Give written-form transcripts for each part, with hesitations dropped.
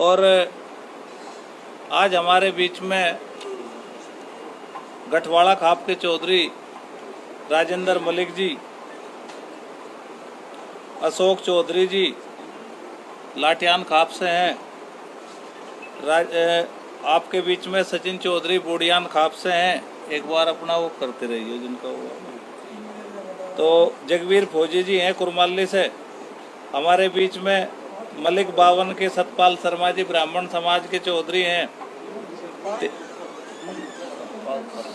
और आज हमारे बीच में गठवाड़ा खाप के चौधरी राजेंद्र मलिक जी, अशोक चौधरी जी लाठियान खाप से हैं, आपके बीच में सचिन चौधरी बूढ़ियान खाप से हैं। एक बार अपना वो करते रहिए जिनका हुआ। तो जगवीर फौजी जी हैं कुरमाली से। हमारे बीच में मलिक बावन के सतपाल शर्मा जी ब्राह्मण समाज के चौधरी हैं।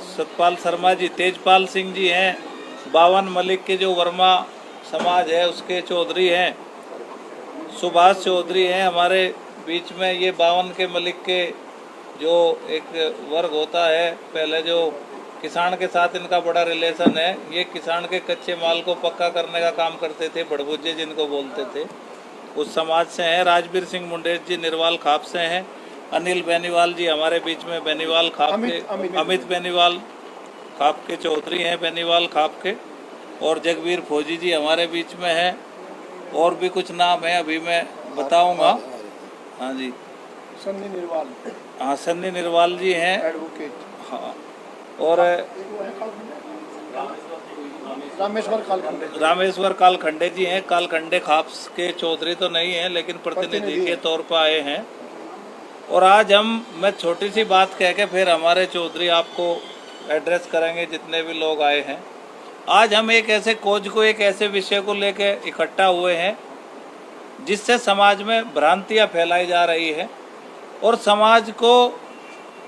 सतपाल शर्मा जी, तेजपाल सिंह जी हैं बावन मलिक के जो वर्मा समाज है उसके चौधरी हैं। सुभाष चौधरी हैं हमारे बीच में। ये बावन के मलिक के जो एक वर्ग होता है, पहले जो किसान के साथ इनका बड़ा रिलेशन है। ये किसान के कच्चे माल को पक्का करने का काम करते थे, बड़भुजे जिनको बोलते थे, उस समाज से हैं। राजवीर सिंह मुंडेर जी निर्वाल खाप से हैं। अनिल बेनीवाल जी हमारे बीच में बेनीवाल खाप के, अमित बेनीवाल खाप के चौधरी हैं बेनीवाल खाप के। और जगवीर फौजी जी हमारे बीच में हैं। और भी कुछ नाम है अभी मैं बताऊंगा। हाँ जी, सन्नी निर्वाल। हाँ, सन्नी निर्वाल जी हैं एडवोकेट। हाँ, और रामेश्वर कालखंडे जी हैं। कालखंडे खाप के चौधरी तो नहीं हैं लेकिन प्रतिनिधि के तौर पर आए हैं। और आज मैं छोटी सी बात कह के फिर हमारे चौधरी आपको एड्रेस करेंगे जितने भी लोग आए हैं। आज हम एक ऐसे कोज को, एक ऐसे विषय को लेके इकट्ठा हुए हैं जिससे समाज में भ्रांतियां फैलाई जा रही है और समाज को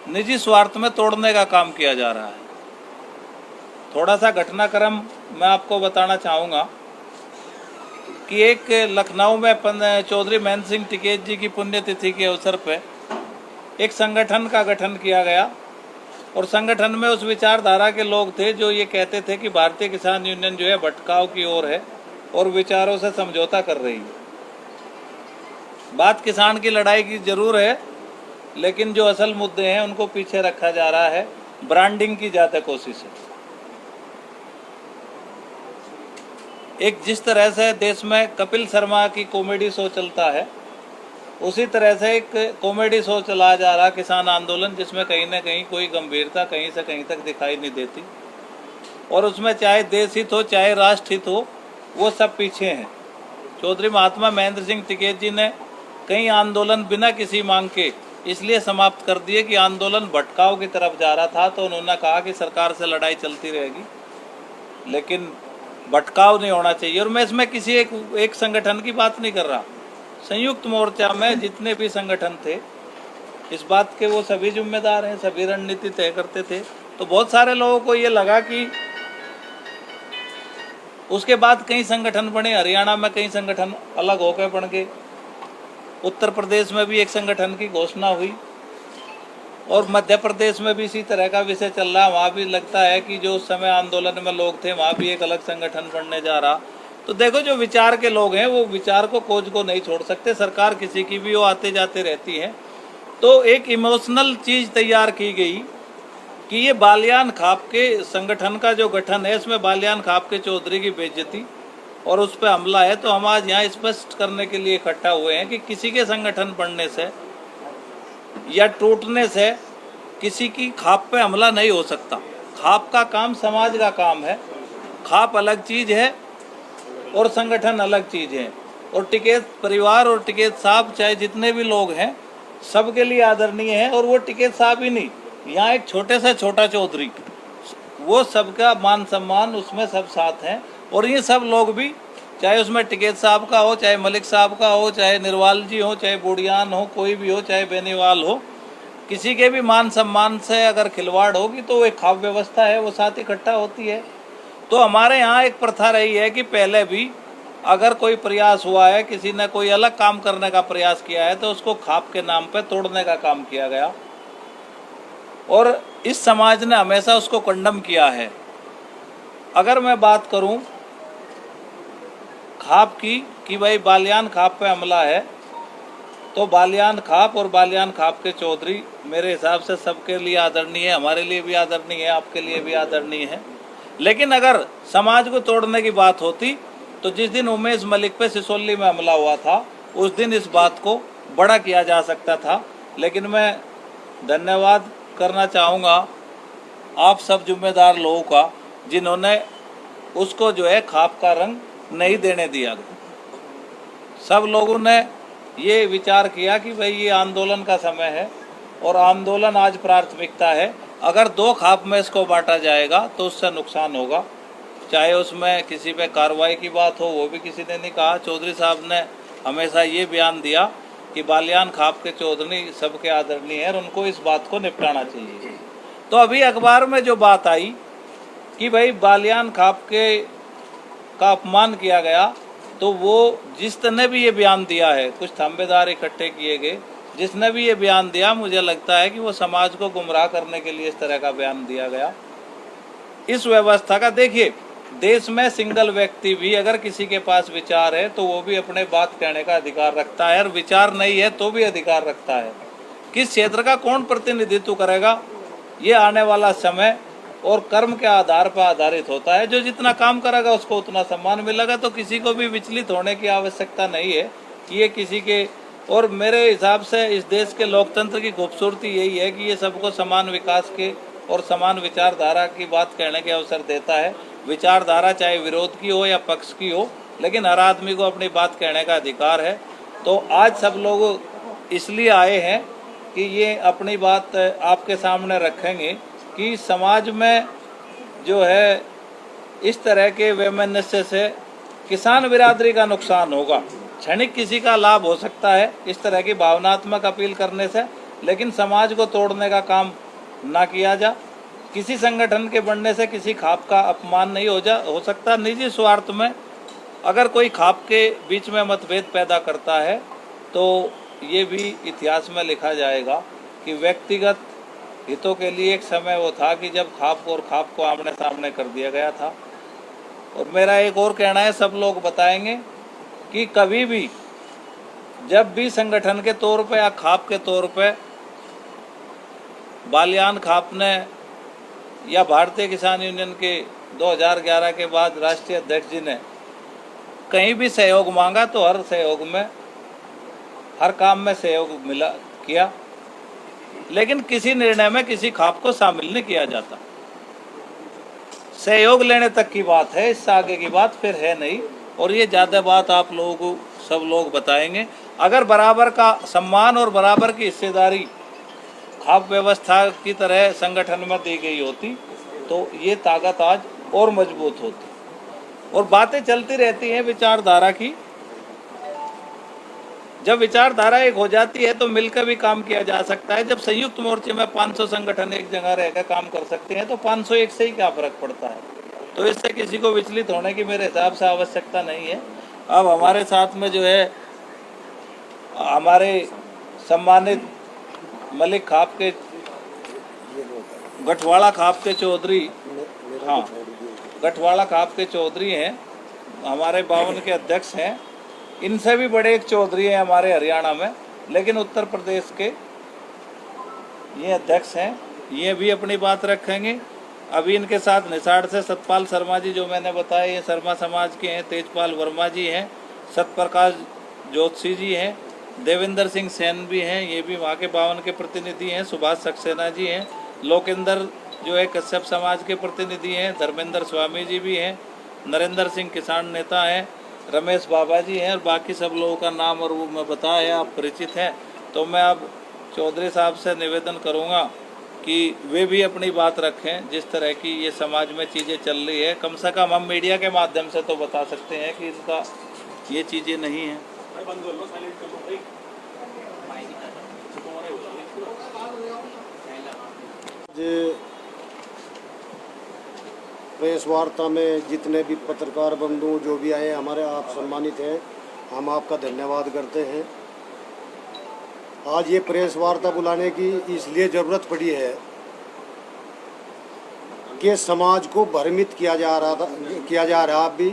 निजी स्वार्थ में तोड़ने का काम किया जा रहा है। थोड़ा सा घटनाक्रम मैं आपको बताना चाहूँगा कि एक लखनऊ में चौधरी महेंद्र सिंह टिकैत जी की पुण्यतिथि के अवसर पर एक संगठन का गठन किया गया। और संगठन में उस विचारधारा के लोग थे जो ये कहते थे कि भारतीय किसान यूनियन जो है भटकाव की ओर है और विचारों से समझौता कर रही है। बात किसान की लड़ाई की जरूर है, लेकिन जो असल मुद्दे हैं उनको पीछे रखा जा रहा है, ब्रांडिंग की जाती कोशिश है। एक जिस तरह से देश में कपिल शर्मा की कॉमेडी शो चलता है, उसी तरह से एक कॉमेडी शो चला जा रहा किसान आंदोलन, जिसमें कहीं ना कहीं कोई गंभीरता कहीं से कहीं तक दिखाई नहीं देती। और उसमें चाहे देश हित हो चाहे राष्ट्र हित हो, वो सब पीछे हैं। चौधरी महात्मा महेंद्र सिंह टिकैत जी ने कई आंदोलन बिना किसी मांग के इसलिए समाप्त कर दिए कि आंदोलन भटकाव की तरफ जा रहा था। तो उन्होंने कहा कि सरकार से लड़ाई चलती रहेगी लेकिन भटकाव नहीं होना चाहिए। और मैं इसमें किसी एक संगठन की बात नहीं कर रहा। संयुक्त मोर्चा में जितने भी संगठन थे इस बात के वो सभी जिम्मेदार हैं, सभी रणनीति तय करते थे। तो बहुत सारे लोगों को ये लगा कि उसके बाद कई संगठन बने, हरियाणा में कई संगठन अलग होकर बन गए, उत्तर प्रदेश में भी एक संगठन की घोषणा हुई और मध्य प्रदेश में भी इसी तरह का विषय चल रहा है। वहाँ भी लगता है कि जो उस समय आंदोलन में लोग थे वहाँ भी एक अलग संगठन बनने जा रहा। तो देखो, जो विचार के लोग हैं वो विचार को, खोज को नहीं छोड़ सकते। सरकार किसी की भी वो आते जाते रहती है। तो एक इमोशनल चीज़ तैयार की गई कि ये बालियान खाप के संगठन का जो गठन है इसमें बालियान खाप के चौधरी की बेइज्जती और उस पर हमला है। तो हम आज यहाँ स्पष्ट करने के लिए इकट्ठा हुए हैं कि किसी के संगठन बढ़ने से या टूटने से किसी की खाप पे हमला नहीं हो सकता। खाप का काम समाज का काम है। खाप अलग चीज़ है और संगठन अलग चीज़ है। और टिकैत परिवार और टिकैत साहब चाहे जितने भी लोग हैं सबके लिए आदरणीय है। और वो टिकैत साहब ही नहीं, यहाँ एक छोटे से छोटा चौधरी, वो सबका मान सम्मान उसमें सब साथ हैं। और ये सब लोग भी, चाहे उसमें टिकैत साहब का हो, चाहे मलिक साहब का हो, चाहे निर्वाल जी हो, चाहे बूढ़ियान हो, कोई भी हो, चाहे बेनीवाल हो, किसी के भी मान सम्मान से अगर खिलवाड़ होगी तो वो एक खाप व्यवस्था है, वो साथ इकट्ठा होती है। तो हमारे यहाँ एक प्रथा रही है कि पहले भी अगर कोई प्रयास हुआ है, किसी ने कोई अलग काम करने का प्रयास किया है तो उसको खाप के नाम पे तोड़ने का काम किया गया और इस समाज ने हमेशा उसको कंडम किया है। अगर मैं बात करूं खाप की कि भाई बालियान खाप पे हमला है, तो बालियान खाप और बालियान खाप के चौधरी मेरे हिसाब से सबके लिए आदरणीय है, हमारे लिए भी आदरणीय है, आपके लिए भी आदरणीय है। लेकिन अगर समाज को तोड़ने की बात होती तो जिस दिन उमेश मलिक पे सिसोली में हमला हुआ था उस दिन इस बात को बड़ा किया जा सकता था। लेकिन मैं धन्यवाद करना चाहूँगा आप सब जिम्मेदार लोगों का, जिन्होंने उसको जो है खाप का रंग नहीं देने दिया। सब लोगों ने ये विचार किया कि भाई ये आंदोलन का समय है और आंदोलन आज प्राथमिकता है। अगर 2 खाप में इसको बांटा जाएगा तो उससे नुकसान होगा, चाहे उसमें किसी पे कार्रवाई की बात हो, वो भी किसी ने नहीं कहा। चौधरी साहब ने हमेशा ये बयान दिया कि बालियान खाप के चौधरी सबके आदरणीय है और उनको इस बात को निपटाना चाहिए। तो अभी अखबार में जो बात आई कि भाई बालियान खाप के का अपमान किया गया, तो वो जिसने भी ये बयान दिया है, कुछ थांबेदार इकट्ठे किए गए, जिसने भी ये बयान दिया, मुझे लगता है कि वो समाज को गुमराह करने के लिए इस तरह का बयान दिया गया। इस व्यवस्था का देखिए, देश में सिंगल व्यक्ति भी अगर किसी के पास विचार है तो वो भी अपने बात कहने का अधिकार रखता है, और विचार नहीं है तो भी अधिकार रखता है। किस क्षेत्र का कौन प्रतिनिधित्व करेगा, ये आने वाला समय और कर्म के आधार पर आधारित होता है। जो जितना काम करेगा उसको उतना सम्मान मिलेगा। तो किसी को भी विचलित होने की आवश्यकता नहीं है कि ये किसी के, और मेरे हिसाब से इस देश के लोकतंत्र की खूबसूरती यही है कि ये सबको समान विकास के और समान विचारधारा की बात कहने के अवसर देता है। विचारधारा चाहे विरोध की हो या पक्ष की हो, लेकिन हर आदमी को अपनी बात कहने का अधिकार है। तो आज सब लोग इसलिए आए हैं कि ये अपनी बात आपके सामने रखेंगे कि समाज में जो है इस तरह के वैमनस्य से किसान बिरादरी का नुकसान होगा। क्षणिक किसी का लाभ हो सकता है इस तरह की भावनात्मक अपील करने से, लेकिन समाज को तोड़ने का काम ना किया जा। किसी संगठन के बनने से किसी खाप का अपमान नहीं हो सकता। निजी स्वार्थ में अगर कोई खाप के बीच में मतभेद पैदा करता है तो ये भी इतिहास में लिखा जाएगा कि व्यक्तिगत हितों के लिए एक समय वो था कि जब खाप और खाप को आमने सामने कर दिया गया था। और मेरा एक और कहना है, सब लोग बताएंगे कि कभी भी जब भी संगठन के तौर पे या खाप के तौर पे बालियान खाप ने या भारतीय किसान यूनियन के 2011 के बाद राष्ट्रीय अध्यक्ष जी ने कहीं भी सहयोग मांगा तो हर सहयोग में, हर काम में सहयोग मिला किया, लेकिन किसी निर्णय में किसी खाप को शामिल नहीं किया जाता। सहयोग लेने तक की बात है, इससे आगे की बात फिर है नहीं। और ये ज़्यादा बात आप लोगों को सब लोग बताएंगे। अगर बराबर का सम्मान और बराबर की हिस्सेदारी खाप व्यवस्था की तरह संगठन में दी गई होती तो ये ताकत आज और मजबूत होती। और बातें चलती रहती हैं विचारधारा की। जब विचारधारा एक हो जाती है तो मिलकर भी काम किया जा सकता है। जब संयुक्त मोर्चे में 500 संगठन एक जगह रहकर काम कर सकते हैं तो 501 से ही क्या फर्क पड़ता है। तो इससे किसी को विचलित होने की मेरे हिसाब से आवश्यकता नहीं है। अब हमारे साथ में जो है हमारे सम्मानित मलिक खाप के, गठवाड़ा खाप के चौधरी, हाँ गठवाड़ा खाप के चौधरी हैं, हमारे 52 के अध्यक्ष हैं। इनसे भी बड़े एक चौधरी हैं हमारे हरियाणा में, लेकिन उत्तर प्रदेश के ये अध्यक्ष हैं। ये भी अपनी बात रखेंगे। अभी इनके साथ निषाद से सतपाल शर्मा जी, जो मैंने बताया, ये शर्मा समाज के हैं। तेजपाल वर्मा जी हैं, सतप्रकाश जोशी जी हैं, देवेंद्र सिंह सेन भी हैं, ये भी वहाँ के 52 के प्रतिनिधि हैं। सुभाष सक्सेना जी हैं, लोकेंद्र जो है कश्यप समाज के प्रतिनिधि हैं, धर्मेंद्र स्वामी जी भी हैं, नरेंद्र सिंह किसान नेता हैं, रमेश बाबा जी हैं, और बाकी सब लोगों का नाम और वो मैं बताया, आप परिचित हैं। तो मैं अब चौधरी साहब से निवेदन करूँगा कि वे भी अपनी बात रखें। जिस तरह की ये समाज में चीज़ें चल रही है, कम से कम हम मीडिया के माध्यम से तो बता सकते हैं कि इसका ये चीज़ें नहीं हैं। प्रेस वार्ता में जितने भी पत्रकार बंधु जो भी आए हमारे, आप सम्मानित हैं, हम आपका धन्यवाद करते हैं। आज ये प्रेस वार्ता बुलाने की इसलिए ज़रूरत पड़ी है कि समाज को भ्रमित किया जा रहा। अभी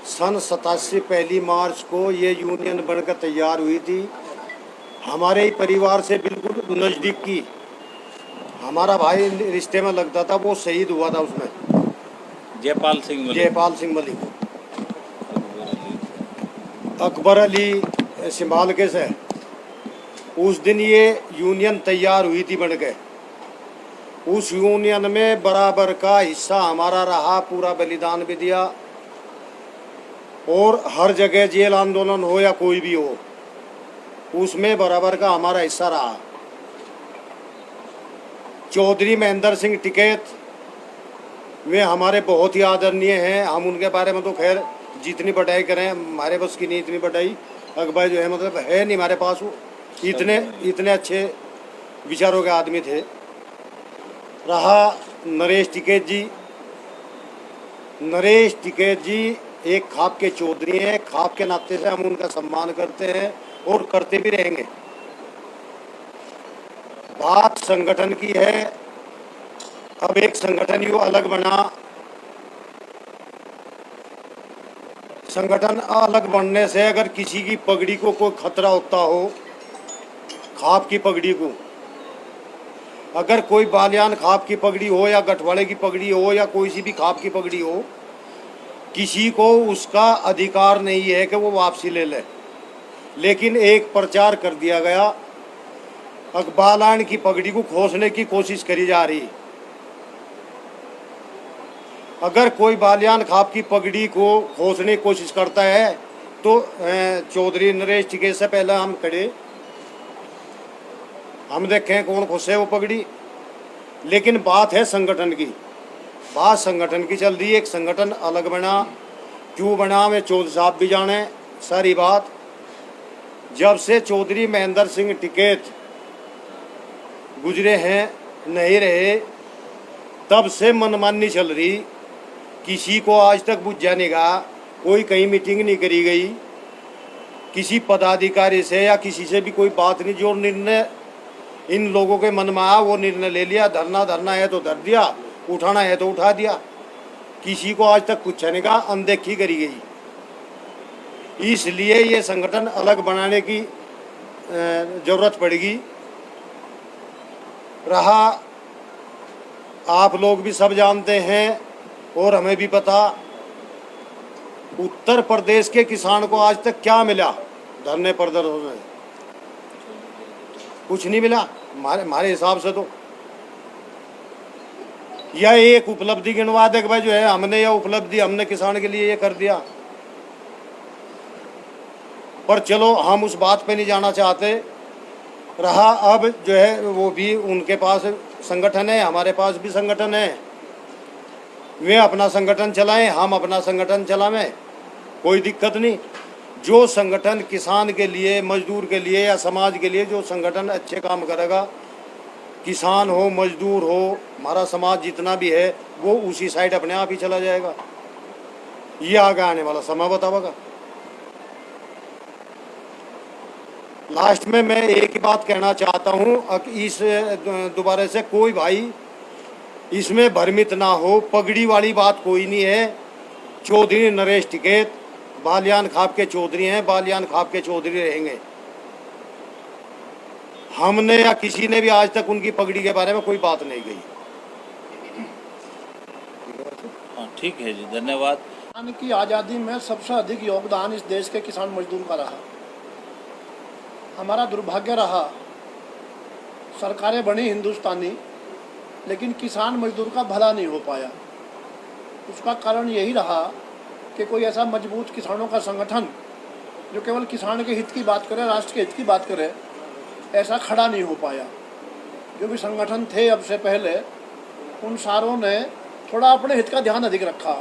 सन 87 1 मार्च को ये यूनियन बनकर तैयार हुई थी। हमारे ही परिवार से बिल्कुल नज़दीक की हमारा भाई रिश्ते में लगता था, वो शहीद हुआ था उसमें, जयपाल सिंह मलिक। अकबर अली सिंभाल के से उस दिन ये यूनियन तैयार हुई थी बन के। उस यूनियन में बराबर का हिस्सा हमारा रहा, पूरा बलिदान भी दिया, और हर जगह जेल आंदोलन हो या कोई भी हो, उसमें बराबर का हमारा हिस्सा रहा। चौधरी महेंद्र सिंह टिकैत वे हमारे बहुत ही आदरणीय हैं। हम उनके बारे में तो खैर जितनी बड़ाई करें हमारे बस की नहीं, इतनी बड़ाई अकबर जो है मतलब है नहीं हमारे पास। वो इतने अच्छे विचारों के आदमी थे। रहा नरेश टिकैत जी। नरेश टिकैत जी एक खाप के चौधरी हैं। खाप के नाते से हम उनका सम्मान करते हैं और करते भी रहेंगे। बात संगठन की है। अब एक संगठन यूँ अलग बना, संगठन अलग बनने से अगर किसी की पगड़ी को कोई खतरा होता हो, खाप की पगड़ी को, अगर कोई बालियान खाप की पगड़ी हो या गठवाड़े की पगड़ी हो या कोई सी भी खाप की पगड़ी हो, किसी को उसका अधिकार नहीं है कि वो वापसी ले ले। लेकिन एक प्रचार कर दिया गया, अकबालान की पगड़ी को खोसने की कोशिश करी जा रही। अगर कोई बालियान खाप की पगड़ी को खोसने की कोशिश करता है तो चौधरी नरेश टिकैत से पहले हम खड़े, हम देखें कौन खोसे वो पगड़ी। लेकिन बात है संगठन की, बात संगठन की चल रही है। एक संगठन अलग बना, क्यों बना वे चौधरी साहब भी जाने सारी बात। जब से चौधरी महेंद्र सिंह टिकैत गुजरे हैं, नहीं रहे, तब से मनमानी चल रही। किसी को आज तक बुझा नहीं गया, कोई कहीं मीटिंग नहीं करी गई, किसी पदाधिकारी से या किसी से भी कोई बात नहीं। जो निर्णय इन लोगों के मन में आया वो निर्णय ले लिया। धरना है तो धर दिया, उठाना है तो उठा दिया। किसी को आज तक कुछ नहीं कहा, अनदेखी करी गई। इसलिए ये संगठन अलग बनाने की जरूरत पड़ेगी। रहा, आप लोग भी सब जानते हैं और हमें भी पता, उत्तर प्रदेश के किसान को आज तक क्या मिला धरने प्रदर्शन में? कुछ नहीं मिला हमारे हिसाब से तो। यह एक उपलब्धि गिनवा दे कि भाई जो है हमने यह उपलब्धि हमने किसान के लिए ये कर दिया। पर चलो हम उस बात पे नहीं जाना चाहते। रहा, अब जो है वो भी उनके पास संगठन है, हमारे पास भी संगठन है। वे अपना संगठन चलाएं, हम अपना संगठन चलाएं, कोई दिक्कत नहीं। जो संगठन किसान के लिए, मजदूर के लिए या समाज के लिए जो संगठन अच्छे काम करेगा, किसान हो मजदूर हो हमारा समाज जितना भी है, वो उसी साइड अपने आप ही चला जाएगा। ये आगे आने वाला समय बताएगा। लास्ट में मैं एक ही बात कहना चाहता हूँ, इस दोबारा से कोई भाई इसमें भ्रमित ना हो। पगड़ी वाली बात कोई नहीं है। चौधरी नरेश टिकैत बालियान खाप के चौधरी हैं, बालियान खाप के चौधरी रहेंगे। हमने या किसी ने भी आज तक उनकी पगड़ी के बारे में कोई बात नहीं कही। हाँ ठीक है जी, धन्यवाद। किसान की आज़ादी में सबसे अधिक योगदान इस देश के किसान मजदूर का रहा। हमारा दुर्भाग्य रहा, सरकारें बनी हिंदुस्तानी, लेकिन किसान मजदूर का भला नहीं हो पाया। उसका कारण यही रहा कि कोई ऐसा मजबूत किसानों का संगठन जो केवल किसान के हित की बात करे, राष्ट्र के हित की बात करे, ऐसा खड़ा नहीं हो पाया। जो भी संगठन थे अब से पहले, उन सारों ने थोड़ा अपने हित का ध्यान अधिक रखा।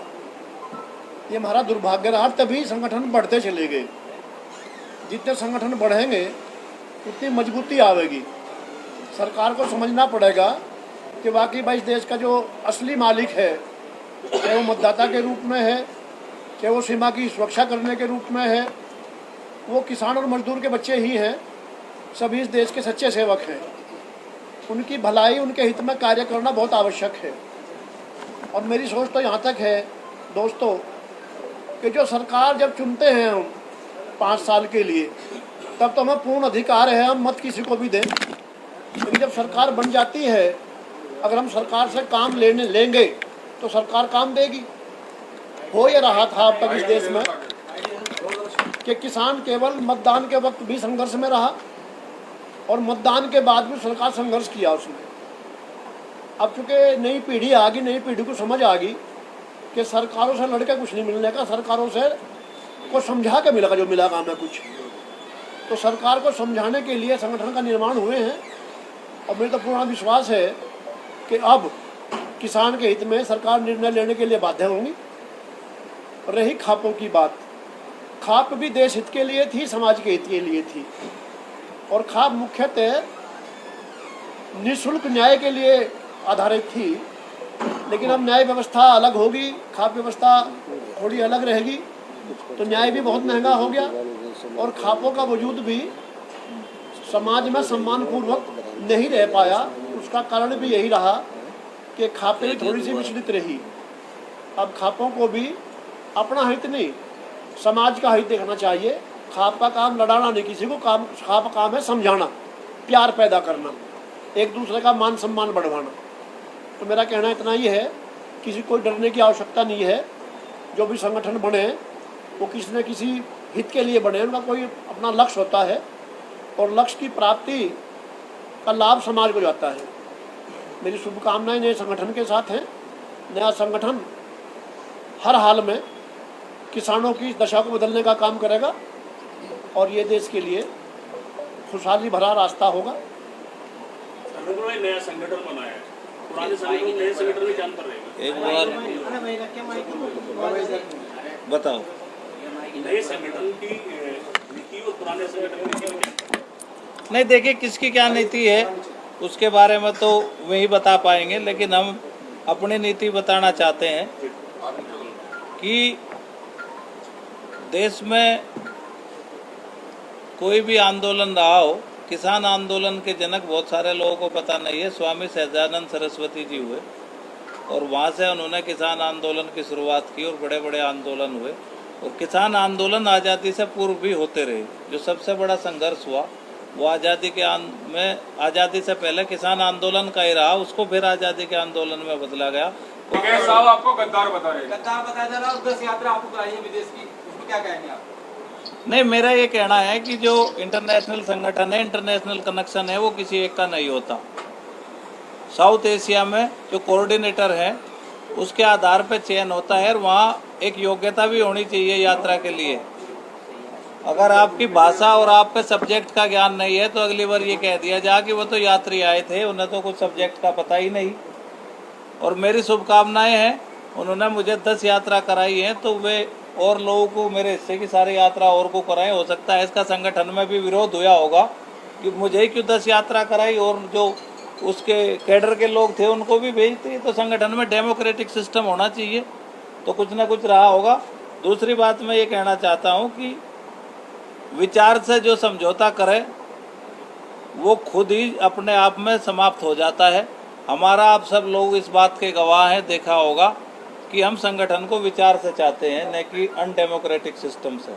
ये हमारा दुर्भाग्य रहा। तभी संगठन बढ़ते चले गए। जितने संगठन बढ़ेंगे उतनी मजबूती आवेगी। सरकार को समझना पड़ेगा कि वाकई भाई इस देश का जो असली मालिक है, चाहे वो मतदाता के रूप में है, चाहे वो सीमा की सुरक्षा करने के रूप में है, वो किसान और मजदूर के बच्चे ही हैं। सभी इस देश के सच्चे सेवक हैं। उनकी भलाई, उनके हित में कार्य करना बहुत आवश्यक है। और मेरी सोच तो यहाँ तक है दोस्तों कि जो सरकार जब चुनते हैं हम 5 साल के लिए, तब तो हमें पूर्ण अधिकार है, हम मत किसी को भी दें। लेकिन जब सरकार बन जाती है, अगर हम सरकार से काम लेंगे तो सरकार काम देगी। हो ये रहा था अब तक इस देश में कि किसान केवल मतदान के वक्त भी संघर्ष में रहा, और मतदान के बाद भी सरकार संघर्ष किया उसने। अब चूंकि नई पीढ़ी आ गई, नई पीढ़ी को समझ आ गई कि सरकारों से लड़के कुछ नहीं मिलने का, सरकारों से को समझा के मिलेगा जो मिला काम है कुछ। तो सरकार को समझाने के लिए संगठन का निर्माण हुए हैं और मेरा तो पूर्ण विश्वास है कि अब किसान के हित में सरकार निर्णय लेने के लिए बाध्य होंगी। रही खापों की बात, खाप भी देश हित के लिए थी, समाज के हित के लिए थी, और खाप मुख्यतः निःशुल्क न्याय के लिए आधारित थी। लेकिन अब न्याय व्यवस्था अलग होगी, खाप व्यवस्था थोड़ी अलग रहेगी, तो न्याय भी बहुत महंगा हो गया और खापों का वजूद भी समाज में सम्मानपूर्वक नहीं रह पाया। उसका कारण भी यही रहा कि खापें थोड़ी सी विचलित रही। अब खापों को भी अपना हित नहीं, समाज का हित देखना चाहिए। खाप का काम लड़ाना नहीं किसी को, खाप काम है समझाना, प्यार पैदा करना, एक दूसरे का मान सम्मान बढ़वाना। तो मेरा कहना इतना ही है, किसी को डरने की आवश्यकता नहीं है। जो भी संगठन बने वो किसी न किसी हित के लिए बने, उनका कोई अपना लक्ष्य होता है और लक्ष्य की प्राप्ति का लाभ समाज को जाता है। मेरी शुभकामनाएं नए संगठन के साथ हैं। नया संगठन हर हाल में किसानों की दशा को बदलने का काम करेगा और ये देश के लिए खुशहाली भरा रास्ता होगा। नया संगठन बनाया है, पुराने संगठन नए संगठन में जान पर रहेगा। एक बार बताओ, नए संगठन की नीति और पुराने संगठन की नीति में क्या? नहीं देखिए किसकी क्या नीति है उसके बारे में तो वही बता पाएंगे, लेकिन हम अपनी नीति बताना चाहते हैं कि देश में कोई भी आंदोलन रहा हो, किसान आंदोलन के जनक बहुत सारे लोगों को पता नहीं है। स्वामी सहजानंद सरस्वती जी हुए और वहाँ से उन्होंने किसान आंदोलन की शुरुआत की और बड़े बड़े आंदोलन हुए। और किसान आंदोलन आज़ादी से पूर्व भी होते रहे। जो सबसे बड़ा संघर्ष हुआ वो आज़ादी के आज़ादी से पहले किसान आंदोलन का ही रहा, उसको फिर आज़ादी के आंदोलन में बदला गया। साहब आपको गद्दार बता रहे हैं। गद्दार बताया जा रहा है। 10 यात्रा आपको कराई है विदेश की, उसमें क्या कहेंगे आप? नहीं, मेरा ये कहना है कि जो इंटरनेशनल संगठन है, इंटरनेशनल कनेक्शन है, वो किसी एक का नहीं होता। साउथ एशिया में जो कोऑर्डिनेटर है उसके आधार पर चयन होता है और वहाँ एक योग्यता भी होनी चाहिए यात्रा के लिए। अगर आपकी भाषा और आपके सब्जेक्ट का ज्ञान नहीं है तो अगली बार ये कह दिया जाए कि वो तो यात्री आए थे, उन्हें तो कुछ सब्जेक्ट का पता ही नहीं। और मेरी शुभकामनाएं हैं, उन्होंने मुझे 10 यात्रा कराई है तो वे और लोगों को मेरे हिस्से की सारी यात्रा और को कराएं। हो सकता है इसका संगठन में भी विरोध हुआ होगा कि मुझे ही क्यों 10 यात्रा कराई और जो उसके कैडर के लोग थे उनको भी भेजते। तो संगठन में डेमोक्रेटिक सिस्टम होना चाहिए, तो कुछ ना कुछ रहा होगा। दूसरी बात मैं ये कहना चाहता हूँ कि विचार से जो समझौता करे वो खुद ही अपने आप में समाप्त हो जाता है। हमारा आप सब लोग इस बात के गवाह हैं, देखा होगा कि हम संगठन को विचार से चाहते हैं, न कि अनडेमोक्रेटिक सिस्टम से।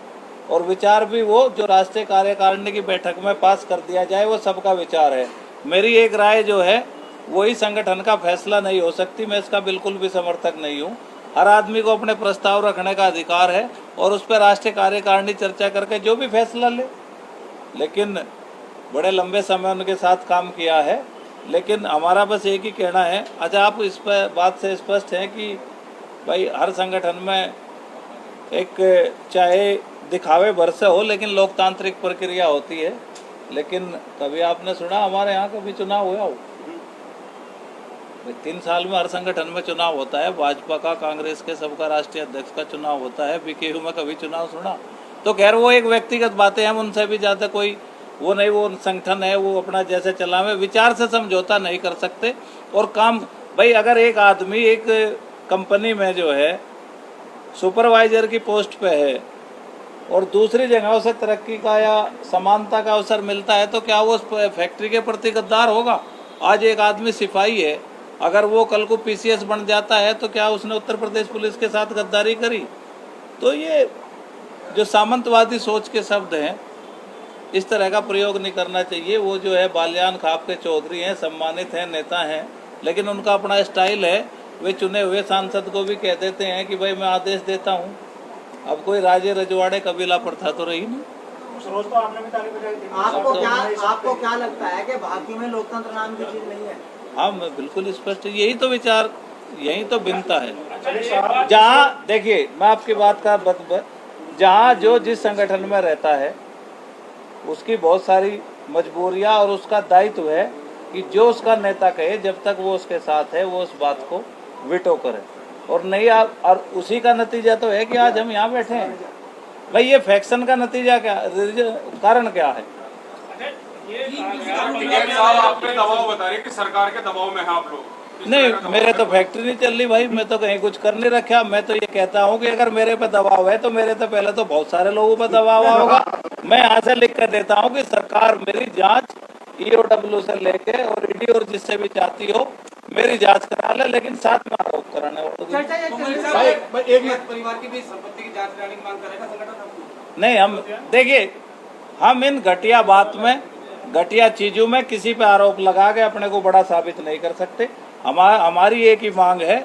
और विचार भी वो जो राष्ट्रीय कार्यकारिणी की बैठक में पास कर दिया जाए वो सबका विचार है। मेरी एक राय जो है वही संगठन का फैसला नहीं हो सकती, मैं इसका बिल्कुल भी समर्थक नहीं हूँ। हर आदमी को अपने प्रस्ताव रखने का अधिकार है और उस पर राष्ट्रीय कार्यकारिणी चर्चा करके जो भी फैसला ले। लेकिन बड़े लंबे समय उनके साथ काम किया है, लेकिन हमारा बस एक ही कहना है। अच्छा, आप इस पर बात से स्पष्ट हैं कि भाई हर संगठन में एक चाहे दिखावे भर से हो लेकिन लोकतांत्रिक प्रक्रिया होती है। लेकिन कभी आपने सुना हमारे यहाँ कभी चुनाव हुआ हो? 3 साल में हर संगठन में चुनाव होता है। भाजपा का, कांग्रेस के, सबका राष्ट्रीय अध्यक्ष का चुनाव होता है। बीकेयू में कभी चुनाव सुना? तो खैर वो एक व्यक्तिगत बातें, हम उनसे भी ज़्यादा कोई वो नहीं, वो संगठन है, वो अपना जैसे चलावे, विचार से समझौता नहीं कर सकते। और काम भाई अगर एक आदमी एक कंपनी में जो है सुपरवाइजर की पोस्ट पे है और दूसरी जगहों से तरक्की का या समानता का अवसर मिलता है तो क्या वो उस फैक्ट्री के प्रति गद्दार होगा? आज एक आदमी सिपाही है, अगर वो कल को पीसीएस बन जाता है तो क्या उसने उत्तर प्रदेश पुलिस के साथ गद्दारी करी? तो ये जो सामंतवादी सोच के शब्द हैं, इस तरह का प्रयोग नहीं करना चाहिए। वो जो है बाल्यान खाप के चौधरी हैं, सम्मानित हैं, नेता हैं, लेकिन उनका अपना स्टाइल है। वे चुने हुए सांसद को भी कह देते हैं कि भाई मैं आदेश देता हूँ। अब कोई राजे रजवाड़े कबीला प्रथा तो रही नहीं। आपको क्या लगता है कि भारतीय में लोकतंत्र नाम की चीज नहीं है? हाँ, मैं बिल्कुल स्पष्ट, यही तो विचार, यही तो भिन्नता है। जहाँ देखिए, मैं आपकी बात का जहाँ जो जिस संगठन में रहता है उसकी बहुत सारी मजबूरियाँ और उसका दायित्व है कि जो उसका नेता कहे, जब तक वो उसके साथ है वो उस बात को विटो करे, और नहीं आप, और उसी का नतीजा तो है कि आज हम यहाँ बैठे हैं। भाई ये फैक्शन का नतीजा क्या, कारण क्या है? टिकैत साहब आप पे दबाव बता रहे कि सरकार के दबाव में है आप लोग। नहीं, मेरे तो फैक्ट्री नहीं चल रही भाई, मैं तो कहीं कुछ कर नहीं रखा। मैं तो ये कहता हूँ कि अगर मेरे पे दबाव है तो मेरे तो पहले तो बहुत सारे लोगों पे दबाव होगा। मैं यहाँ से लिख कर देता हूँ कि सरकार मेरी जांच EOW से लेके और ED और जिससे भी चाहती हो मेरी जांच करा ले, लेकिन साथ में आरोप कराने वालों परिवार की भी संपत्ति की जांच कराने की मांग करेगा संगठन? नहीं। हम देखिए, हम इन घटिया बात में, घटिया चीजों में किसी पे आरोप लगा के अपने को बड़ा साबित नहीं कर सकते। हमारी एक ही मांग है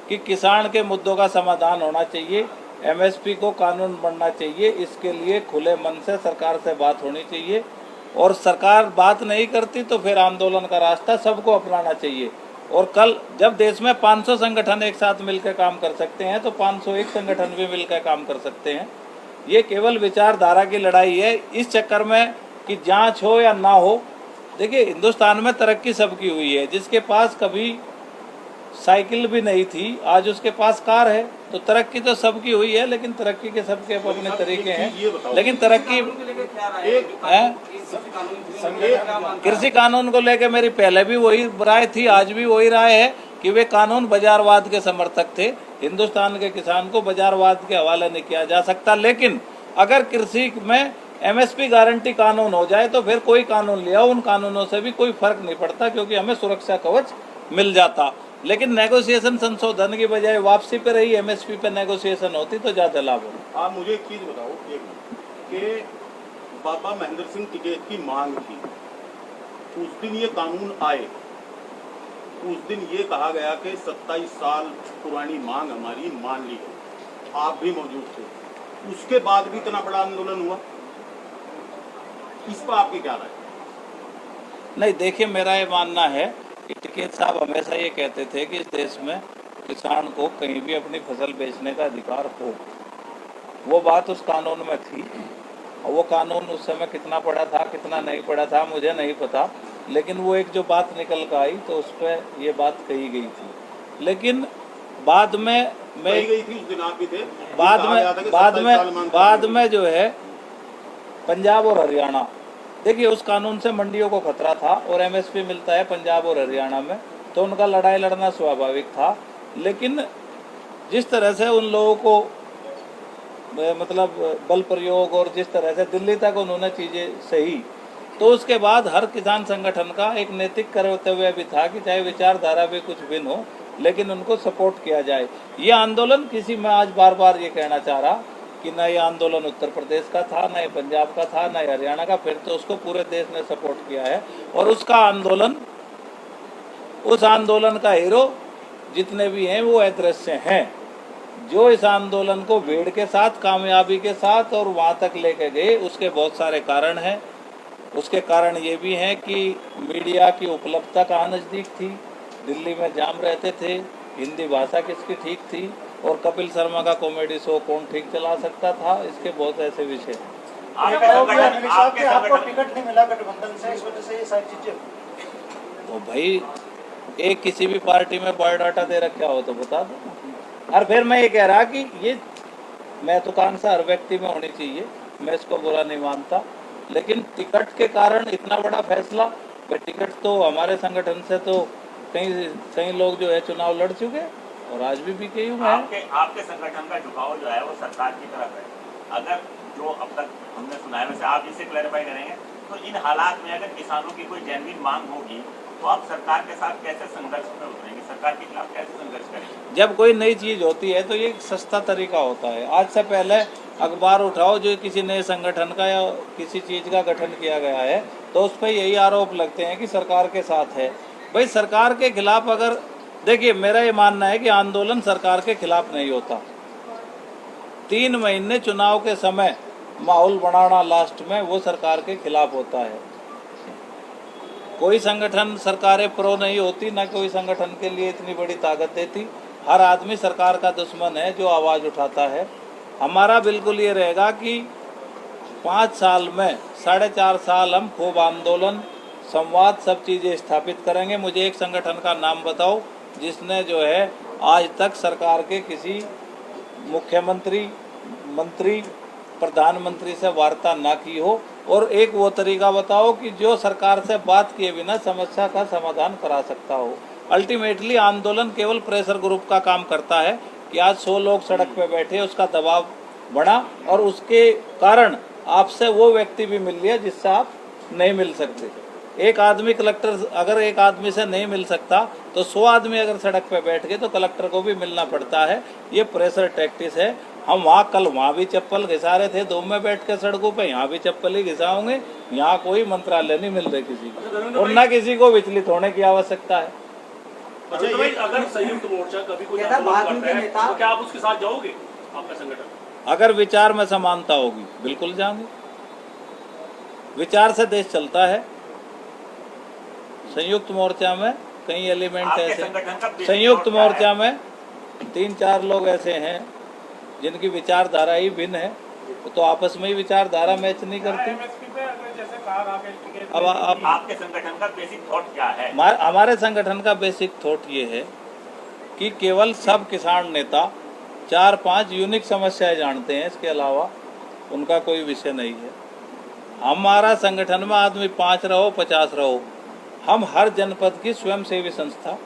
कि किसान के मुद्दों का समाधान होना चाहिए, MSP को कानून बनना चाहिए। इसके लिए खुले मन से सरकार से बात होनी चाहिए, और सरकार बात नहीं करती तो फिर आंदोलन का रास्ता सबको अपनाना चाहिए। और कल जब देश में 500 संगठन एक साथ मिलकर काम कर सकते हैं तो 501 संगठन भी मिलकर काम कर सकते हैं। ये केवल विचारधारा की लड़ाई है। इस चक्कर में कि जांच हो या ना हो, देखिए हिंदुस्तान में तरक्की सबकी हुई है। जिसके पास कभी साइकिल भी नहीं थी आज उसके पास कार है, तो तरक्की तो सबकी हुई है, लेकिन तरक्की के सबके अपने तरीके हैं। लेकिन तरक्की कृषि कानून को लेकर मेरी पहले भी वही राय थी, आज भी वही राय है कि वे कानून बाजारवाद के समर्थक थे। हिंदुस्तान के किसान को बाजारवाद के हवाले नहीं किया जा सकता। लेकिन अगर कृषि में MSP गारंटी कानून हो जाए तो फिर कोई कानून लिया, उन कानूनों से भी कोई फर्क नहीं पड़ता, क्योंकि हमें सुरक्षा कवच मिल जाता। लेकिन नेगोशिएशन संशोधन की बजाय वापसी पे रही, MSP पे नेगोशिएशन होती तो ज्यादा लाभ होता। आप मुझे एक चीज बताओ कि बाबा महेंद्र सिंह टिकैत की मांग थी, उस दिन ये कानून आए, उस दिन ये कहा गया कि 27 साल पुरानी मांग हमारी मान ली गई, आप भी मौजूद थे। उसके बाद भी इतना बड़ा आंदोलन हुआ, इस पर आपकी क्या राय? नहीं, देखिए, मेरा ये मानना है कि टिकैत साहब हमेशा ये कहते थे कि इस देश में किसान को कहीं भी अपनी फसल बेचने का अधिकार हो। वो बात उस कानून में थी, और वो कानून उस समय कितना पड़ा था कितना नहीं पड़ा था मुझे नहीं पता, लेकिन वो एक जो बात निकल कर आई तो उस पर ये बात कही गई थी। लेकिन बाद में मैं गई थी, उस दिन आप भी थे, बाद में जो है पंजाब और हरियाणा, देखिए उस कानून से मंडियों को खतरा था और MSP मिलता है पंजाब और हरियाणा में, तो उनका लड़ाई लड़ना स्वाभाविक था। लेकिन जिस तरह से उन लोगों को मतलब बल प्रयोग और जिस तरह से दिल्ली तक उन्होंने चीज़ें सही, तो उसके बाद हर किसान संगठन का एक नैतिक कर्तव्य भी था कि चाहे विचारधारा भी कुछ भिन्न हो लेकिन उनको सपोर्ट किया जाए। ये आंदोलन किसी, मैं आज बार बार ये कहना चाह रहा कि न ये आंदोलन उत्तर प्रदेश का था, न ये पंजाब का था, न ये हरियाणा का, फिर तो उसको पूरे देश ने सपोर्ट किया है। और उसका आंदोलन, उस आंदोलन का हीरो जितने भी हैं वो अदृश्य हैं। जो इस आंदोलन को भीड़ के साथ, कामयाबी के साथ और वहाँ तक लेके गए, उसके बहुत सारे कारण हैं। उसके कारण ये भी हैं कि मीडिया की उपलब्धता कहाँ नज़दीक थी, दिल्ली में जाम रहते थे, हिंदी भाषा किसकी ठीक थी, और कपिल शर्मा का कॉमेडी शो कौन ठीक चला सकता था, इसके बहुत ऐसे विषय हैं। आपको टिकट नहीं मिला गठबंधन से, इस वजह से ये सारी चीजें। तो भाई एक किसी भी पार्टी में बायोडाटा दे रखा हो तो बता दो। और फिर मैं ये कह रहा कि ये महत्वाकांक्षा हर व्यक्ति में होनी चाहिए, मैं इसको बुरा नहीं मानता, लेकिन टिकट के कारण इतना बड़ा फैसला, टिकट तो हमारे संगठन से तो कई लोग जो है चुनाव लड़ चुके और आज भी बीके हुए हैं। आपके संगठन का झुकाव जो है वो सरकार की तरफ है। अगर जो अब तक हमने सुना है, वैसे आप इसे क्लैरिफाई करेंगे, तो इन हालात में अगर किसानों की कोई जेन्युइन मांग होगी तो आप सरकार के साथ कैसे संघर्ष में उतरेंगे, सरकार के खिलाफ कैसे संघर्ष करेंगे? जब कोई नई चीज होती है तो ये एक सस्ता तरीका होता है। आज से पहले अखबार उठाओ जो किसी नए संगठन का या किसी चीज का गठन किया गया है तो उस पर यही आरोप लगते हैं कि सरकार के साथ है। भाई सरकार के खिलाफ अगर, देखिए मेरा ये मानना है कि आंदोलन सरकार के खिलाफ नहीं होता। 3 महीने चुनाव के समय माहौल बनाना लास्ट में वो सरकार के खिलाफ होता है। कोई संगठन सरकारें प्रो नहीं होती, ना कोई संगठन के लिए इतनी बड़ी ताकत देती। हर आदमी सरकार का दुश्मन है जो आवाज़ उठाता है। हमारा बिल्कुल ये रहेगा कि 5 साल में 4.5 साल हम खूब आंदोलन, संवाद, सब चीज़ें स्थापित करेंगे। मुझे एक संगठन का नाम बताओ जिसने जो है आज तक सरकार के किसी मुख्यमंत्री, मंत्री, प्रधानमंत्री से वार्ता ना की हो, और एक वो तरीका बताओ कि जो सरकार से बात किए बिना समस्या का समाधान करा सकता हो। अल्टीमेटली आंदोलन केवल प्रेशर ग्रुप का काम करता है कि आज 100 लोग सड़क पे बैठे, उसका दबाव बढ़ा और उसके कारण आपसे वो व्यक्ति भी मिल लिया जिससे आप नहीं मिल सकते। एक आदमी कलेक्टर अगर एक आदमी से नहीं मिल सकता तो 100 आदमी अगर सड़क पे बैठ गए तो कलेक्टर को भी मिलना पड़ता है। ये प्रेशर टैक्टिस है। हम कल वहाँ भी चप्पल घिसा रहे थे 2 में बैठ के सड़कों पे, यहाँ भी चप्पल ही घिसाओगे। यहाँ कोई मंत्रालय नहीं मिल रहे किसी को, और न किसी को विचलित होने की आवश्यकता है। अच्छा भाई, अगर संयुक्त मोर्चा कभी कोई आंदोलन करता है तो क्या आप उसके साथ जाओगे? आपका संगठन अगर विचार में समानता होगी बिल्कुल जाएंगे। विचार से देश चलता है। संयुक्त मोर्चा में कई एलिमेंट ऐसे, संयुक्त मोर्चा में 3-4 लोग ऐसे हैं जिनकी विचारधारा ही भिन्न है, तो आपस में ही विचारधारा मैच नहीं करती। अब आपके संगठन का बेसिक थॉट क्या है? हमारे संगठन का बेसिक थॉट ये है कि केवल सब किसान नेता 4-5 यूनिक समस्याएं जानते हैं, इसके अलावा उनका कोई विषय नहीं है। हमारा संगठन में आदमी 5 रहो 50 रहो, हम हर जनपद की स्वयंसेवी संस्था,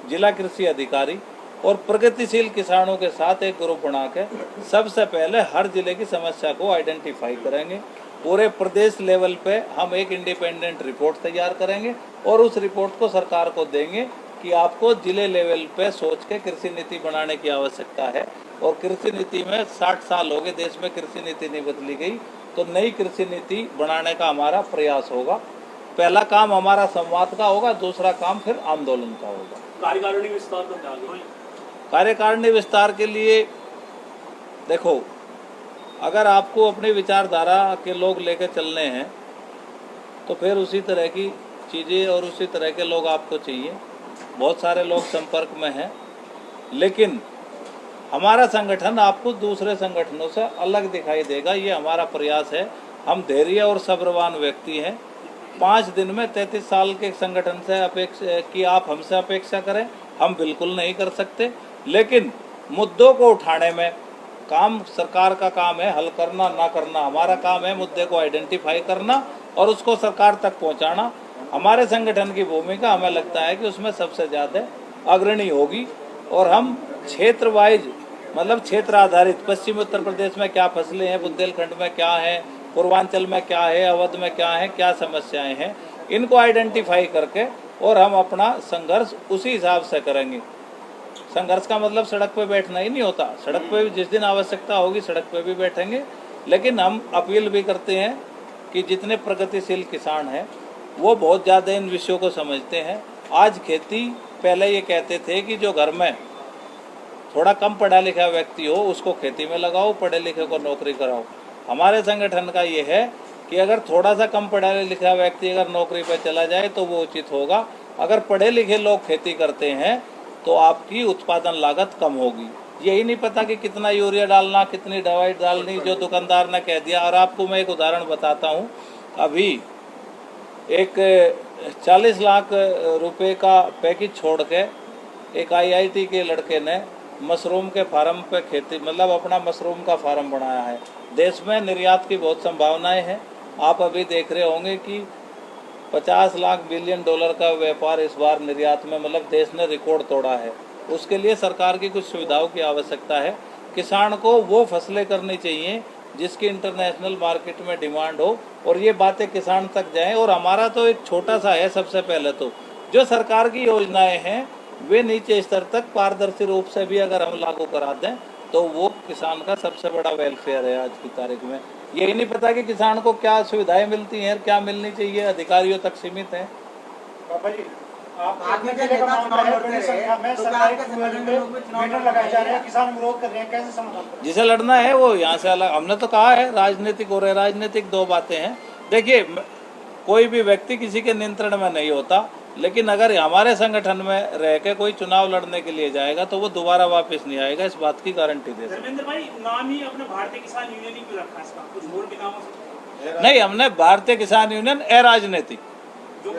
जिला कृषि अधिकारी और प्रगतिशील किसानों के साथ एक ग्रुप बना के सबसे पहले हर जिले की समस्या को आइडेंटिफाई करेंगे। पूरे प्रदेश लेवल पे हम एक इंडिपेंडेंट रिपोर्ट तैयार करेंगे और उस रिपोर्ट को सरकार को देंगे कि आपको जिले लेवल पे सोच के कृषि नीति बनाने की आवश्यकता है। और कृषि नीति में 60 साल हो गए देश में कृषि नीति नहीं बदली गई, तो नई कृषि नीति बनाने का हमारा प्रयास होगा। पहला काम हमारा संवाद का होगा, दूसरा काम फिर आंदोलन का होगा। कार्यकारिणी विस्तार का ध्यान रखें। कार्यकारिणी विस्तार के लिए देखो, अगर आपको अपनी विचारधारा के लोग लेकर चलने हैं तो फिर उसी तरह की चीज़ें और उसी तरह के लोग आपको चाहिए। बहुत सारे लोग संपर्क में हैं, लेकिन हमारा संगठन आपको दूसरे संगठनों से अलग दिखाई देगा, ये हमारा प्रयास है। हम धैर्य और सब्रवान व्यक्ति हैं। 5 दिन में 33 साल के संगठन से अपेक्षा कि आप हमसे अपेक्षा करें, हम बिल्कुल नहीं कर सकते। लेकिन मुद्दों को उठाने में काम सरकार का काम है, हल करना ना करना हमारा काम है। मुद्दे को आइडेंटिफाई करना और उसको सरकार तक पहुंचाना हमारे संगठन की भूमिका, हमें लगता है कि उसमें सबसे ज़्यादा अग्रणी होगी। और हम क्षेत्र वाइज, मतलब क्षेत्र आधारित, पश्चिम उत्तर प्रदेश में क्या फसलें हैं, बुंदेलखंड में क्या है, पूर्वांचल में क्या है, अवध में क्या है, क्या समस्याएं हैं, इनको आइडेंटिफाई करके और हम अपना संघर्ष उसी हिसाब से करेंगे। संघर्ष का मतलब सड़क पे बैठना ही नहीं होता। सड़क पे जिस दिन आवश्यकता होगी सड़क पे भी बैठेंगे, लेकिन हम अपील भी करते हैं कि जितने प्रगतिशील किसान हैं वो बहुत ज़्यादा इन विषयों को समझते हैं। आज खेती, पहले ये कहते थे कि जो घर में थोड़ा कम पढ़ा लिखा व्यक्ति हो उसको खेती में लगाओ, पढ़े लिखे को नौकरी कराओ। हमारे संगठन का ये है कि अगर थोड़ा सा कम पढ़ा लिखा व्यक्ति अगर नौकरी पर चला जाए तो वो उचित होगा। अगर पढ़े लिखे लोग खेती करते हैं तो आपकी उत्पादन लागत कम होगी। यही नहीं पता कि कितना यूरिया डालना, कितनी दवाई डालनी, जो दुकानदार ने कह दिया। और आपको मैं एक उदाहरण बताता हूँ, अभी एक 40 लाख रुपए का पैकेज छोड़ के एक IIT के लड़के ने मशरूम के फार्म पे खेती, मतलब अपना मशरूम का फार्म बनाया है। देश में निर्यात की बहुत संभावनाएं हैं। आप अभी देख रहे होंगे कि 50 लाख बिलियन डॉलर का व्यापार इस बार निर्यात में, मतलब देश ने रिकॉर्ड तोड़ा है। उसके लिए सरकार की कुछ सुविधाओं की आवश्यकता है। किसान को वो फसलें करनी चाहिए जिसकी इंटरनेशनल मार्केट में डिमांड हो, और ये बातें किसान तक जाएं। और हमारा तो एक छोटा सा है, सबसे पहले तो जो सरकार की योजनाएं हैं वे नीचे स्तर तक पारदर्शी रूप से भी अगर हम लागू करा दें तो वो किसान का सबसे बड़ा वेलफेयर है आज की तारीख में। यही नहीं पता कि किसान को क्या सुविधाएं मिलती हैं, क्या मिलनी चाहिए, अधिकारियों तक सीमित हैं। बाबा जी, आप में के नेता चुनाव लड़ते रहे तो क्या आपके संगठन के लोग में चुनाव लगाए जा रहे हैं, किसान विरोध कर रहे हैं, कैसे समाधान करें? जिसे लड़ना है वो यहाँ से अलग, हमने तो कहा है राजनीतिक हो रहे, राजनीतिक दो बातें हैं। देखिए कोई भी व्यक्ति किसी के नियंत्रण में नहीं होता, लेकिन अगर हमारे संगठन में रह के कोई चुनाव लड़ने के लिए जाएगा तो वो दोबारा वापस नहीं आएगा, इस बात की गारंटी दे सकते। धर्मेंद्र भाई, नाम ही अपने भारतीय किसान यूनियन ही क्यों रखा है इसका? कुछ और भी नाम हो सकता है? नहीं, हमने भारतीय किसान यूनियन अराजनीतिक, जो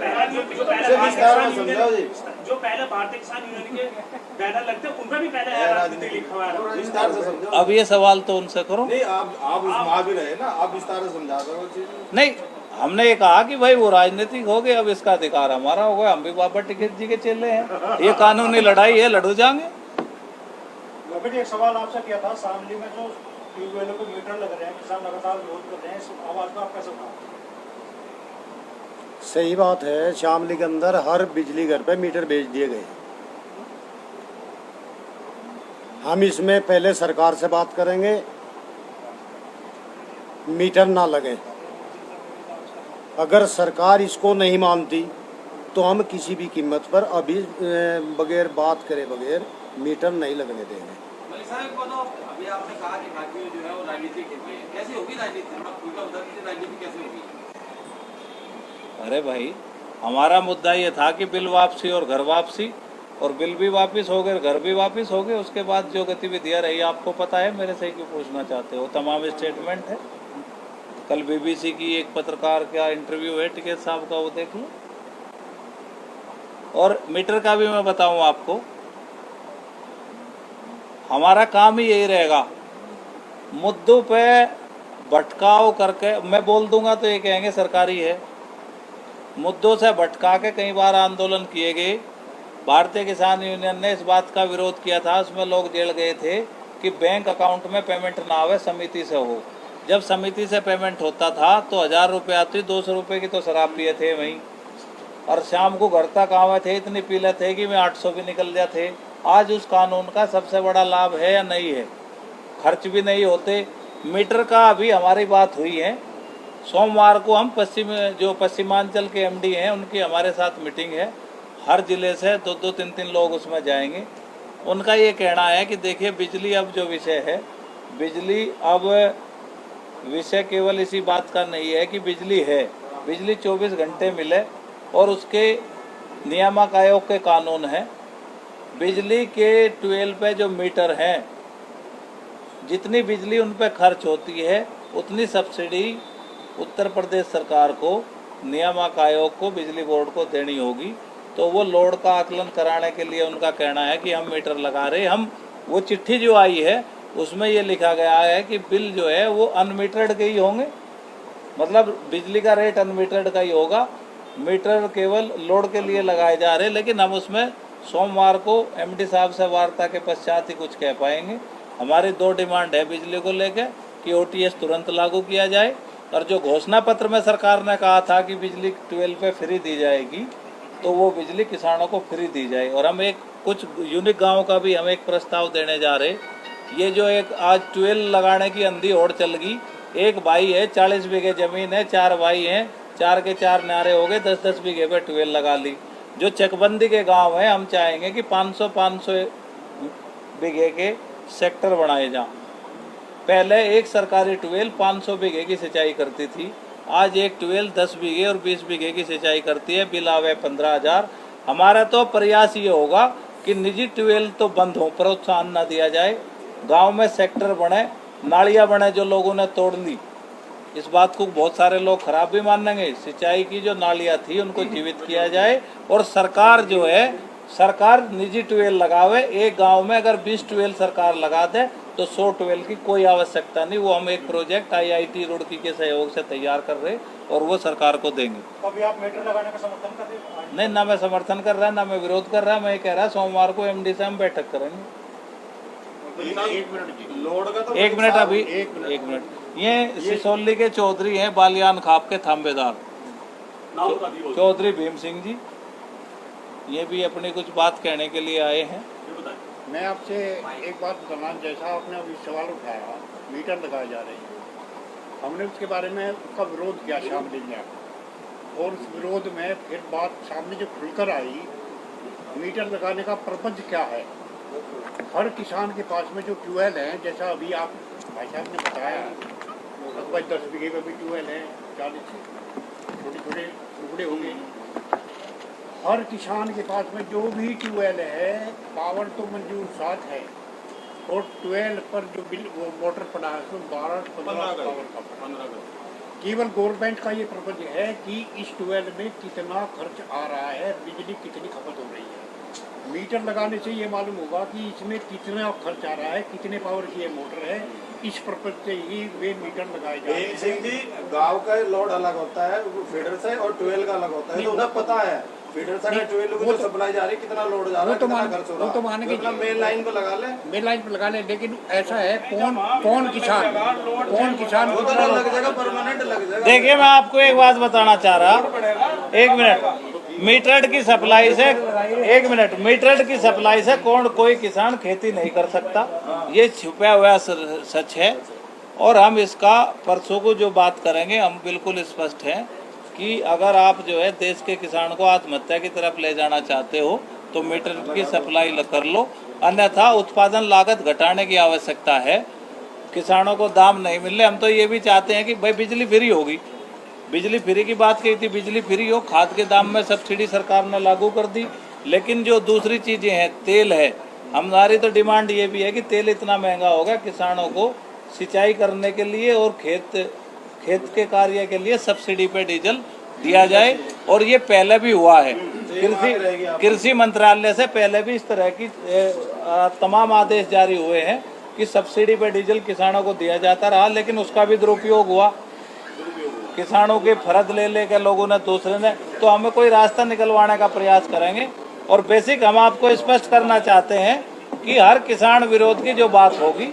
पहले भारतीय किसान यूनियन के बैनर लगते हैं उनका भी पहले राजनीति लिखा हुआ है। विस्तार से समझाओ। अब ये सवाल तो उनसे करो। नहीं, आप उसमें आ भी रहे ना, आप विस्तार से समझा दो चीज। नहीं, हमने ये कहा कि भाई वो राजनीतिक हो गए, अब इसका अधिकार हमारा हो गया, हम भी बाबा टिकैत जी के चेले हैं, ये कानूनी लड़ाई है, लड़ू जाएंगे। एक सवाल आपसे किया था, शामली में जो ट्यूबवेलों को मीटर लग रहे हैं, किसान लगातार विरोध कर रहे हैं, इस आवाज को आप कैसे उठाते हैं? सही बात है, शामली के अंदर हर बिजली घर पे मीटर भेज दिए गए। हम इसमें पहले सरकार से बात करेंगे, मीटर ना लगे। अगर सरकार इसको नहीं मानती तो हम किसी भी कीमत पर अभी बगैर बात करे बगैर मीटर नहीं लगने देंगे। मलिक साहब को तो अभी आपने कहा कि भाजपा जो है वो राजनीति कैसे होगी, राजनीति राजनीति कैसे होगी? अरे भाई, हमारा मुद्दा ये था कि बिल वापसी और घर वापसी, और बिल भी वापस हो गए, घर भी वापस हो गए। उसके बाद जो गतिविधियां रही आपको पता है, मेरे से क्यों पूछना चाहते हो? तमाम स्टेटमेंट है। कल बीबीसी की एक पत्रकार का इंटरव्यू है टिकैत साहब का, वो देख लो। और मीटर का भी मैं बताऊं आपको, हमारा काम ही यही रहेगा, मुद्दों पे भटकाव करके, मैं बोल दूंगा तो ये कहेंगे सरकारी है, मुद्दों से भटका के कई बार आंदोलन किए गए। भारतीय किसान यूनियन ने इस बात का विरोध किया था, उसमें लोग जेल गए थे कि बैंक अकाउंट में पेमेंट ना आवे, समिति से हो। जब समिति से पेमेंट होता था तो 1000 रुपये आती, 200 रुपये की तो शराब पिए थे वहीं, और शाम को घर तक आवे थे, इतनी पी लेते थे कि मैं 800 भी निकल जाते। आज उस कानून का सबसे बड़ा लाभ है या नहीं है? खर्च भी नहीं होते। मीटर का अभी हमारी बात हुई है, सोमवार को हम पश्चिमांचल के एमडी हैं उनकी हमारे साथ मीटिंग है, हर जिले से 2-2, 3-3 लोग उसमें जाएंगे। उनका ये कहना है कि देखिए बिजली अब जो विषय है, बिजली अब विषय केवल इसी बात का नहीं है कि बिजली है, बिजली 24 घंटे मिले और उसके नियामक आयोग के कानून है। बिजली के 12 पे जो मीटर हैं, जितनी बिजली उन पे खर्च होती है उतनी सब्सिडी उत्तर प्रदेश सरकार को, नियामक आयोग को, बिजली बोर्ड को देनी होगी। तो वो लोड का आकलन कराने के लिए उनका कहना है कि हम मीटर लगा रहे। हम वो चिट्ठी जो आई है उसमें ये लिखा गया है कि बिल जो है वो अनमीटर्ड के ही होंगे, मतलब बिजली का रेट अनमीटर्ड का ही होगा, मीटर केवल लोड के लिए लगाए जा रहे। लेकिन हम उसमें सोमवार को एमडी साहब से वार्ता के पश्चात ही कुछ कह पाएंगे। हमारी 2 डिमांड है बिजली को लेकर कि ओटीएस तुरंत लागू किया जाए, और जो घोषणा पत्र में सरकार ने कहा था कि बिजली 12 पे फ्री दी जाएगी, तो वो बिजली किसानों को फ्री दी जाए। और हम एक कुछ यूनिक गाँव का भी हम एक प्रस्ताव देने जा रहे। ये जो एक आज 12 लगाने की अंधी होड़ चल गई, एक भाई है 40 बीघे ज़मीन है, 4 भाई हैं, 4 के 4 नारे हो गए, 10-10 बीघे पे 12 लगा ली। जो चकबंदी के गांव हैं, हम चाहेंगे कि 500 बीघे के सेक्टर बनाए जाएं। पहले एक सरकारी 12 500 बीघे की सिंचाई करती थी, आज एक 12 10 बीघे और 20 बीघे की सिंचाई करती है, बिल आवे 15,000। हमारा तो प्रयास ये होगा कि निजी 12 तो बंद हो, प्रोत्साहन न दिया जाए, गांव में सेक्टर बने, नालियां बने जो लोगों ने तोड़ ली। इस बात को बहुत सारे लोग खराब भी मानेंगे। सिंचाई की जो नालियां थी उनको जीवित किया जाए, और सरकार जो है, सरकार निजी 12 लगावे। एक गांव में अगर 20 12 सरकार लगा दे तो 100 12 की कोई आवश्यकता नहीं। वो हम एक प्रोजेक्ट IIT रुड़की के सहयोग से तैयार कर रहे और वो सरकार को देंगे। अभी आप मीटर लगाने का समर्थन कर रहे हैं? नहीं, ना मैं समर्थन कर रहा, ना मैं विरोध कर रहा। मैं कह रहा सोमवार को MD से हम बैठक करेंगे। एक मिनट अभी, एक मिनट। ये सिसोली के चौधरी हैं, बालियान खाप के थांबेदार, चौधरी भीम सिंह जी, ये भी अपनी कुछ बात कहने के लिए आए हैं। मैं आपसे एक बात बताना, जैसा आपने अभी सवाल उठाया, मीटर लगाए जा रहे हैं, हमने उसके बारे में उसका विरोध किया शामली में। और उस विरोध में फिर बात सामने जो खुलकर आई, मीटर लगाने का प्रपंच क्या है। हर किसान के पास में जो ट्यूबवेल हैं, जैसा अभी आप भाई साहब ने बताया, लगभग 10 बीघे में भी ट्यूबवेल हैं, 40 छोटे छोटे टुकड़े होंगे। हर किसान के पास में जो भी ट्यूबवेल है, पावर तो मंजूर साथ है, और 12 पर जो बिल वो मोटर पड़ा है उसमें 12-15 पावर का पड़ा। केवल गवर्नमेंट का ये प्रबंध है कि इस ट्यूबवेल में कितना खर्च आ रहा है, बिजली कितनी खपत हो रही है। मीटर लगाने से ये मालूम होगा कि इसमें कितना खर्च आ रहा है, कितने पावर की ये मोटर है। इस पर्पज से ही वे मीटर लगाए जा रहे हैं। सिंह जी, गांव का लोड अलग होता है फीडर से और ट्यूबवेल का अलग होता है, तो उन्हें पता है फीडर से अगर ट्यूबवेल को जो सप्लाई जा रही है कितना लोड जा रहा है, कितना खर्च हो रहा है। वो तो मान के मेन लाइन पे लगा ले, मेन लाइन पे लगा ले, लेकिन ऐसा है कौन किसान वो तो लग जाएगा, परमानेंट लग जाएगा। देखिए, मैं आपको एक बात बताना चाह रहा, एक मिनट। मीटर्ड की सप्लाई से, एक मिनट, मीटर्ड की सप्लाई से कोई किसान खेती नहीं कर सकता, ये छुपा हुआ सच है। और हम इसका परसों को जो बात करेंगे, हम बिल्कुल स्पष्ट हैं कि अगर आप जो है देश के किसान को आत्महत्या की तरफ ले जाना चाहते हो तो मीटर की सप्लाई कर लो, अन्यथा उत्पादन लागत घटाने की आवश्यकता है। किसानों को दाम नहीं मिल रहे, हम तो ये भी चाहते हैं कि भाई बिजली फ्री होगी, बिजली फ्री की बात की थी, बिजली फ्री हो, खाद के दाम में सब्सिडी सरकार ने लागू कर दी। लेकिन जो दूसरी चीज़ें हैं, तेल है, हमारी तो डिमांड ये भी है कि तेल इतना महंगा होगा, किसानों को सिंचाई करने के लिए और खेत के कार्य के लिए सब्सिडी पे डीजल दिया जाए। और ये पहले भी हुआ है, कृषि मंत्रालय से पहले भी इस तरह की तमाम आदेश जारी हुए हैं कि सब्सिडी पे डीजल किसानों को दिया जाता रहा, लेकिन उसका भी दुरुपयोग हुआ। किसानों के फर्ज ले लेकर लोगों ने, दूसरे ने, तो हमें कोई रास्ता निकलवाने का प्रयास करेंगे। और बेसिक हम आपको स्पष्ट करना चाहते हैं कि हर किसान विरोध की जो बात होगी,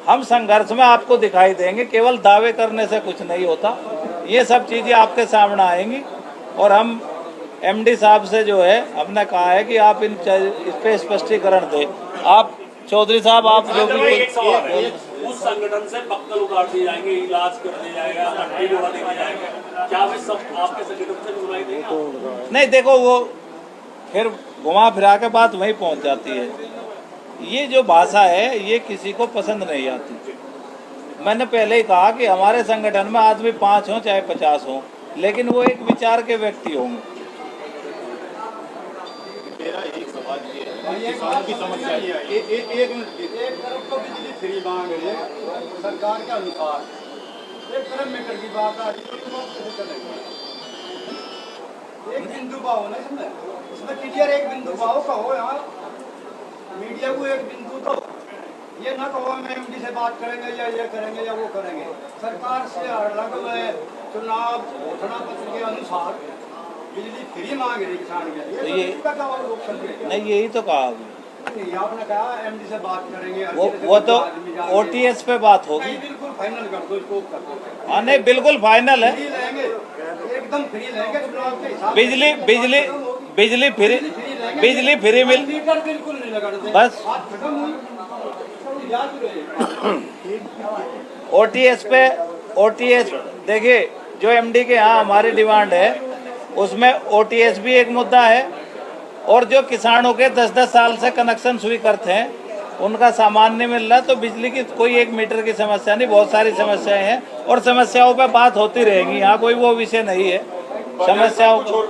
हम संघर्ष में आपको दिखाई देंगे, केवल दावे करने से कुछ नहीं होता। ये सब चीज़ें आपके सामने आएंगी। और हम एमडी साहब से जो है हमने कहा है कि आप इस पे स्पष्टीकरण दें। आप चौधरी साहब, आप जो भी एक सवाल है, उस संगठन से पक्कल उतार दिए जाएंगे, इलाज कर दिया जाएगा, हड्डी जोड़ा दिया जाएगा, क्या वे सब आपके संगठन से सुनाई देंगे? नहीं, देखो वो फिर घुमा फिरा के बात वहीं पहुंच जाती है। ये जो भाषा है ये किसी को पसंद नहीं आती। मैंने पहले ही कहा कि हमारे संगठन में आदमी 5 हों चाहे 50 हों, लेकिन वो एक विचार के व्यक्ति होंगे। मेरा एक सवाल ये है, किसानों की समस्या ये है, एक तरफ तो बिजली फ्री मांग रही है सरकार के अनुसार, एक तरफ मीटर की बात आ रही है, तो कैसे चलेगा? एक बिंदु पाओ ना इसमें क्लियर, एक बिंदु पाओ, कहो यहाँ मीडिया को एक बिंदु तो ये ना कहो हम एमडी से बात करेंगे या ये करेंगे या वो करेंगे। सरकार से अलग चुनाव घोषणा पत्र के अनुसार बिजली फ्री मांग रही किसान के लिए, नहीं, यही तो कहा आपने कहा एमडी से बात करेंगे, वो तो ओटीएस पे बात होगी। बिल्कुल फाइनल कर दो इसको, कर दो। हाँ, नहीं, बिल्कुल फाइनल है, फ्री लेंगे, एकदम फ्री लेंगे चुनाव के हिसाब से। बिजली फ्री, बिजली फ्री मिल, मीटर बिल्कुल नहीं लगा देते, बस बात खत्म हुई, याद रहे। ओटीएस देखिए, जो एमडी के यहाँ हमारी डिमांड है उसमें ओटीएस भी एक मुद्दा है। और जो किसानों के 10-10 साल से कनेक्शन स्वीकृत हैं उनका सामान नहीं मिल रहा, तो बिजली की कोई एक मीटर की समस्या नहीं, बहुत सारी समस्याएं हैं और समस्याओं पे बात होती रहेगी। यहाँ कोई वो विषय नहीं है समस्याओं को।